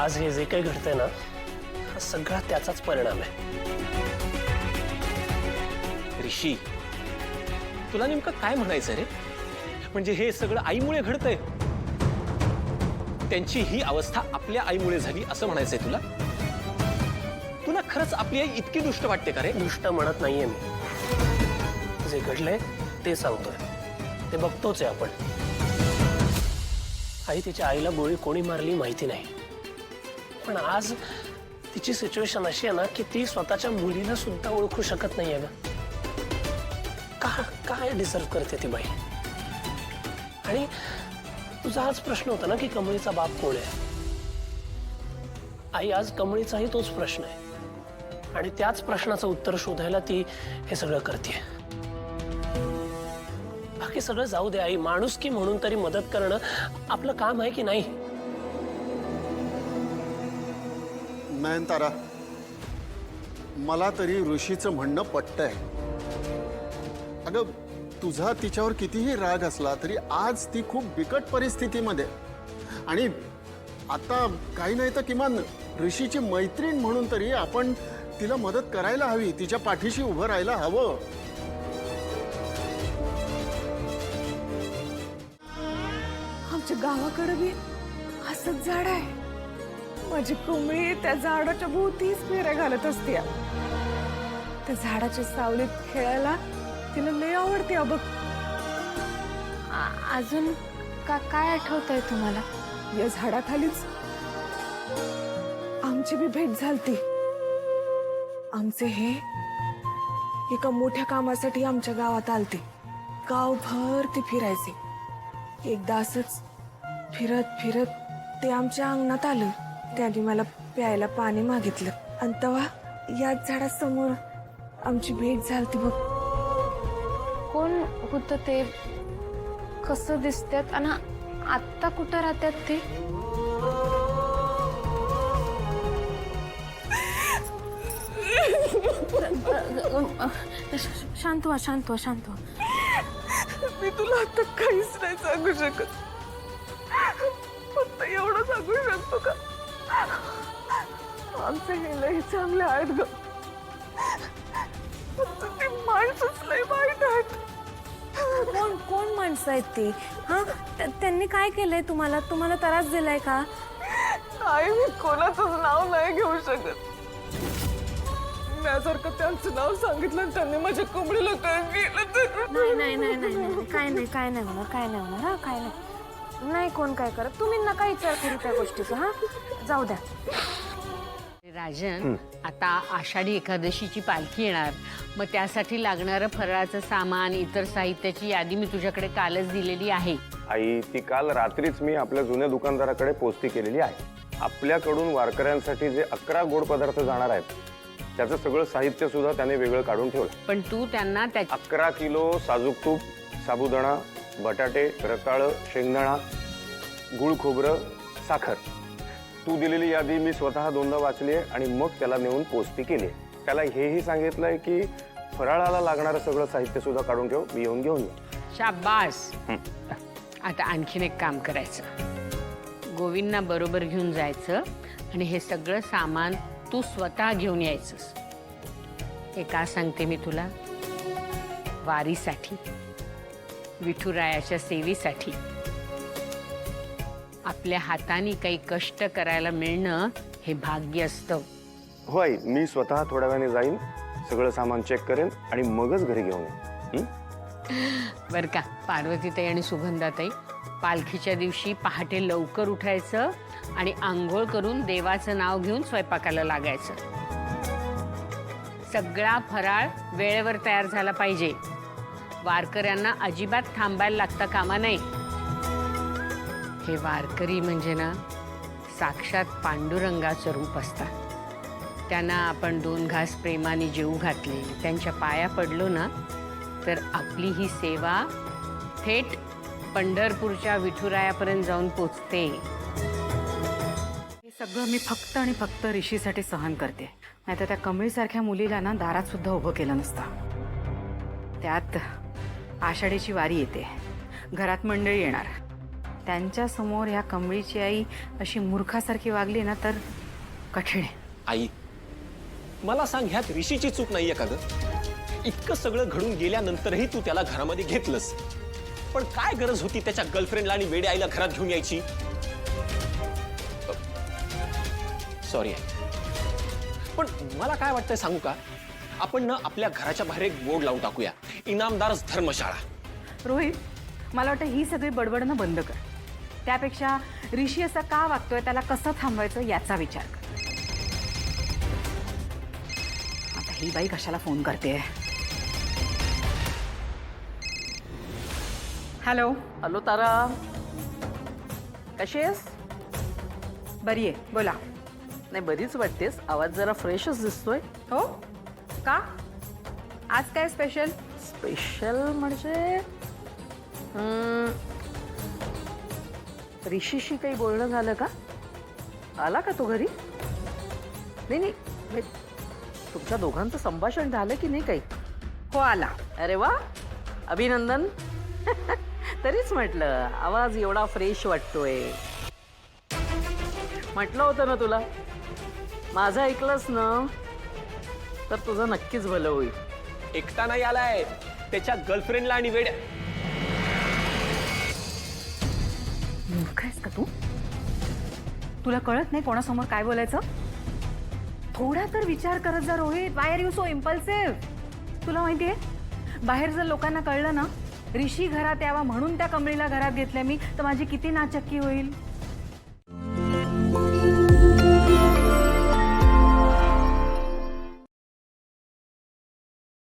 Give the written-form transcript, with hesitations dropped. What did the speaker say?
आज हे जे काही घडतंय ना, हा सगळा त्याचाच परिणाम आहे. ऋषी, तुला नेमकं काय म्हणायचं रे? म्हणजे हे सगळं आईमुळे घडतंय? त्यांची ही अवस्था आपल्या आईमुळे झाली असं म्हणायचंय तुला? तुला खरंच आपली आई इतकी दुष्ट वाटते का रे? दुष्ट म्हणत नाहीये मी. जे घडलंय ते सांगतोय, ते बघतोच आहे आपण. आई तिच्या आईला गोळी कोणी मारली माहिती नाही, पण आज तिची सिच्युएशन अशी आहे ना की ती स्वतःच्या मुलीला सुद्धा ओळखू शकत नाहीये ग. काय डिझर्व करते ती बाई? आणि तुझा हाच प्रश्न होता ना की कमळीचा बाप कोण आहे. आई आज कमळीचाही तोच प्रश्न आहे, आणि त्याच प्रश्नाचं उत्तर शोधायला ती हे सगळं करते. बाकी सगळं जाऊ दे आई, माणुसकी म्हणून तरी मदत करणं आपलं काम आहे की नाही? नयनतारा, मला तरी ऋषीचं म्हणणं पटतंय. अगं, तुझा तिच्यावर कितीही राग असला तरी आज ती खूप बिकट परिस्थितीमध्ये, आणि आता काही नाही तर किमान ऋषीची मैत्रीण म्हणून तरी आपण तिला मदत करायला हवी, तिच्या पाठीशी उभं राहायला हवं. आमच्या गावाकडे बी असंच झाड आहे. माझी कोंबडी त्या झाडाच्या भोवतीच फेऱ्या घालत असते. त्या झाडाच्या सावलीत खेळायला तिला लय आवडते. बघ, अजून काय आठवतंय तुम्हाला? या झाडाखालीच आमची बी भेट झालती. आमचे हे एका मोठ्या कामासाठी आमच्या गावात आलते. गावभर ते फिरायचे. एकदा असंच फिरत फिरत ते आमच्या अंगणात आलं. त्यांनी मला प्यायला पाणी मागितलं, आणि तेव्हा याच झाडासमोर आमची भेट झालती. बघ, कोण होतं ते? कसं दिसतात आणि आत्ता कुठं राहतात ते? शांत व्हा, शांत व्हा, शांत व्हा. मी तुला आता काहीच नाही सांगू शकत. फक्त एवढं सांगू शकतो का, आमचे हे लई चांगले आहेत ग. फक्त ती माणसंच लई वाईट आहेत. कोण माणसं आहेत ती? हा, त्यांनी काय केलंय तुम्हाला? तुम्हाला त्रास दिलाय का? नाही, मी कोणाचंच नाव नाही घेऊ शकत. त्यासारखं त्यांचं नाव सांगितलं आणि त्यांनी माझ्या कोंबडीला काय केलं तर नाही, काय नाही होणार, काय नाही होणार. हा, काय नाही कोण काय करत. तुम्ही नका विचार करू त्या गोष्टीचा. हा, जाऊ द्या. राजन, आता आषाढी एकादशीची पालखी येणार, मग त्यासाठी लागणारं फराळाचं सामान, इतर साहित्याची यादी मी तुझ्याकडे कालच दिलेली आहे. आई, ती काल रात्रीच मी आपल्या जुन्या दुकानदाराकडे पोचती केलेली आहे. आपल्याकडून वारकऱ्यांसाठी जे 11 गोड पदार्थ जाणार आहेत त्याचं सगळं साहित्य सुद्धा त्याने वेगळं काढून ठेवलं. पण तू त्यांना 11 किलो साजूक तूप, साबुदाणा, बटाटे, रताळं, शेंगदाणा, गुळ, खोबरं, साखर. तू दिलेली यादी मी स्वतः 2दा वाचली आहे आणि मग त्याला नेऊन पोचती केली. त्याला हेही सांगितलंय की फराळाला लागणारं सगळं साहित्य सुद्धा काढून ठेव, मी येऊन घेऊन येऊ. शाबास. आता आणखीन एक काम करायचं. गोविंदना बरोबर घेऊन जायचं आणि हे सगळं सामान तू स्वतः घेऊन यायचंस. हे का सांगते मी तुला? वारीसाठी, विठुरायाच्या सेवेसाठी आपल्या हाताने काही कष्ट करायला मिळणं हे भाग्य असतं. हो आई, मी स्वतः थोड्या वेळाने जाईन, सगळं सामान चेक करेन आणि मगच घरी घेऊन येईन. बरं का पार्वतीताई आणि सुगंधाताई, पालखीच्या दिवशी पहाटे लवकर उठायचं आणि आंघोळ करून देवाचं नाव घेऊन स्वयंपाकाला लागायचं. सगळा फराळ वेळेवर तयार झाला पाहिजे. वारकऱ्यांना अजिबात थांबायला लागता कामा नाही. हे वारकरी म्हणजे ना साक्षात पांडुरंगाचं रूप असतात. त्यांना आपण 2 घास प्रेमाने जेवू घातले, त्यांच्या पाया पडलो ना तर आपली ही सेवा थेट पंढरपूरच्या विठुरायापर्यंत जाऊन पोचते. हे सगळं मी फक्त आणि फक्त ऋषीसाठी सहन करते. नाहीतर त्या कमळीसारख्या मुलीला ना दारात सुद्धा उभं केलं नसतं. त्यात आषाढीची वारी येते, घरात मंडळी येणार. त्यांच्या समोर ह्या कमळीची आई अशी मूर्खासारखी वागली ना तर कठीण आहे. आई मला सांग, ह्यात ऋषीची चूक नाहीये का ग? इतकं सगळं घडून गेल्यानंतरही तू त्याला घरामध्ये घेतलंस, पण काय गरज होती त्याच्या गर्लफ्रेंडला आणि वेडे आईला घरात घेऊन यायची? सॉरी आहे, पण मला काय वाटतंय सांगू का, आपण ना आपल्या घराच्या बाहेर एक बोर्ड लावून टाकूया, इनामदारच धर्मशाळा. रोहित, मला वाटतं ही सगळी बडबडणं बंद कर. त्यापेक्षा ऋषी असा का वागतोय त्याला कसं थांबवायचं याचा विचार कर. आता ही बाई कशाला फोन करते? हॅलो. हॅलो तारा, कशी आहेस? बरी आहे, बोला. नाही, बरीच वाटतेस. आवाज जरा फ्रेशच दिसतोय. हो का? आज काय स्पेशल? स्पेशल म्हणजे ऋषीशी काही बोलणं झालं का? आला का तो घरी? नाही नाही, तुमच्या दोघांचं संभाषण झालं की नाही काही? हो, आला. अरे वा, अभिनंदन. तरीच म्हटलं आवाज एवढा फ्रेश वाटतोय. म्हटलं होतं ना तुला, माझं ऐकलंस ना तर तुझं नक्कीच भलं होईल. एकटा नाही आलाय, त्याच्या गर्लफ्रेंडला आणि वेड्या. मूर्ख आहेस का तू? तुला कळत नाही कोणासमोर काय बोलायचं? थोडा तर विचार करत जा Rohit. Why are you so impulsive? तुला माहितीये, बाहेर जर लोकांना कळलं ना ऋषी घरात यावा म्हणून त्या कमळीला घरात घेतलंय मी, तर माझी किती नाचक्की होईल.